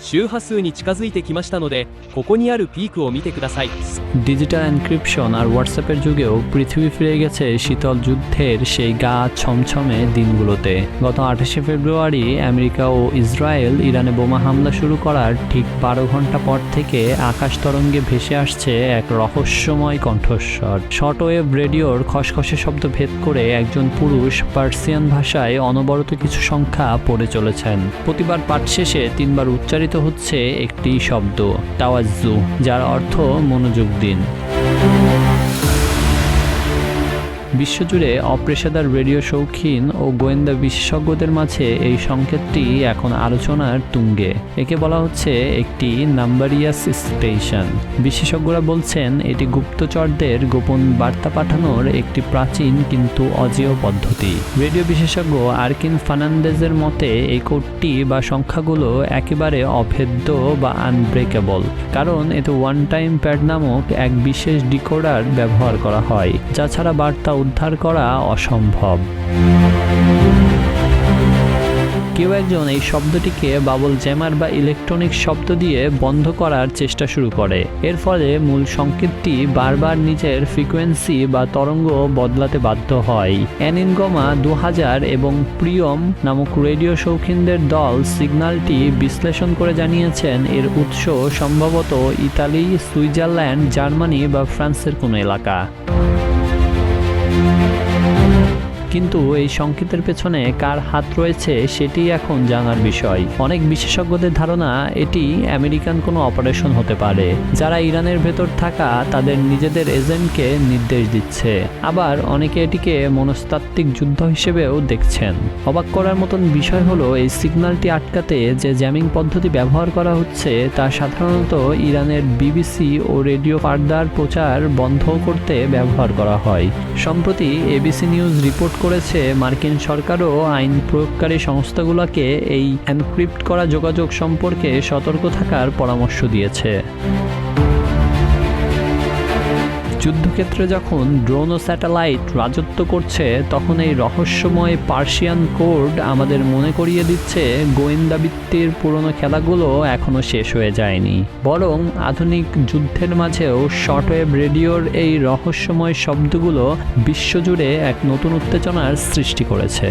周波数に近づいてきましたので、ここにあるピークを見てください。 digital encryption আর হোয়াটসঅ্যাপের যুগেও পৃথিবী ফিরে গেছে শীতল যুদ্ধের সেই গা ছমছমে দিনগুলোতে। গত 28শে ফেব্রুয়ারি আমেরিকা ও ইসরায়েল ইরানে বোমা হামলা শুরু করার ঠিক 12 ঘন্টা পর থেকে আকাশ তরঙ্গে ভেসে আসছে এক রহস্যময় কণ্ঠস্বর। শর্টওয়েভ রেডিওর খসখসে শব্দ ভেদ করে একজন পুরুষ পার্সিয়ান ভাষায় অনবরত কিছু সংখ্যা পড়ে চলেছেন। প্রতিবার পাঠ শেষে 3 বার উচ্চারিত হচ্ছে একটি শব্দ, তাওয়াজ্জু, যার অর্থ মনোযোগ দিন। বিশ্বজুড়ে অপেশাদার রেডিও শৌখিন ও গোয়েন্দা বিশেষজ্ঞদের মাঝে এই সংকেতটি এখন আলোচনার তুঙ্গে। একে বলা হচ্ছে একটি নাম্বারিয়াস স্টেশন। বিশেষজ্ঞরা বলছেন এটি গুপ্তচরদের গোপন বার্তা পাঠানোর একটি প্রাচীন কিন্তু অজেয় পদ্ধতি। রেডিও বিশেষজ্ঞ আরকিন ফার্নান্দেজের মতে এই কোডটি বা সংখ্যাগুলো একেবারে অভেদ্য বা আনব্রেকেবল, কারণ এতে ওয়ান টাইম প্যাড নামক এক বিশেষ ডিকোডার ব্যবহার করা হয়, যা ছাড়া বার্তা উদ্ধার করা অসম্ভব। কেউ একজন এই শব্দটিকে বাবল জ্যামার বা ইলেকট্রনিক শব্দ দিয়ে বন্ধ করার চেষ্টা শুরু করে। এর ফলে মূল সংকেতটি বারবার নিজের ফ্রিকোয়েন্সি বা তরঙ্গ বদলাতে বাধ্য হয়। অ্যানিনগমা 2000 এবং প্রিয়ম নামক রেডিও শৌখিনদের দল সিগন্যালটি বিশ্লেষণ করে জানিয়েছেন এর উৎস সম্ভবত ইতালি, সুইজারল্যান্ড, জার্মানি বা ফ্রান্সের কোনো এলাকা। কিন্তু এই সংকেতের পেছনে কার হাত রয়েছে সেটি এখন জানার বিষয়। অনেক বিশেষজ্ঞদের ধারণা এটি আমেরিকান কোনো অপারেশন হতে পারে, যারা ইরানের ভেতর থাকা তাদের নিজেদের এজেন্টকে নির্দেশ দিচ্ছে। আবার অনেকে এটিকে মনস্তাত্ত্বিক যুদ্ধ হিসেবেও দেখছেন। অবাক করার মতন বিষয় হলো এই সিগন্যালটি আটকাতে যে জ্যামিং পদ্ধতি ব্যবহার করা হচ্ছে তা সাধারণত ইরানের বিবিসি ও রেডিও পর্দার প্রচার বন্ধ করতে ব্যবহার করা হয়। সম্প্রতি এবিসি নিউজ রিপোর্ট করেছে মার্কিন সরকারও আইন প্রয়োগকারী সংস্থাগুলোকে এই এনক্রিপ্ট করা যোগাযোগ সম্পর্কে সতর্ক থাকার পরামর্শ দিয়েছে। যুদ্ধক্ষেত্রে যখন ড্রোন ও স্যাটেলাইট রাজত্ব করছে, তখন এই রহস্যময় পার্সিয়ান কোড আমাদের মনে করিয়ে দিচ্ছে গোয়েন্দাবৃত্তির পুরনো খেলাগুলো এখনও শেষ হয়ে যায়নি, বরং আধুনিক যুদ্ধের মাঝেও শর্টওয়েভ রেডিওর এই রহস্যময় শব্দগুলো বিশ্বজুড়ে এক নতুন উত্তেজনার সৃষ্টি করেছে।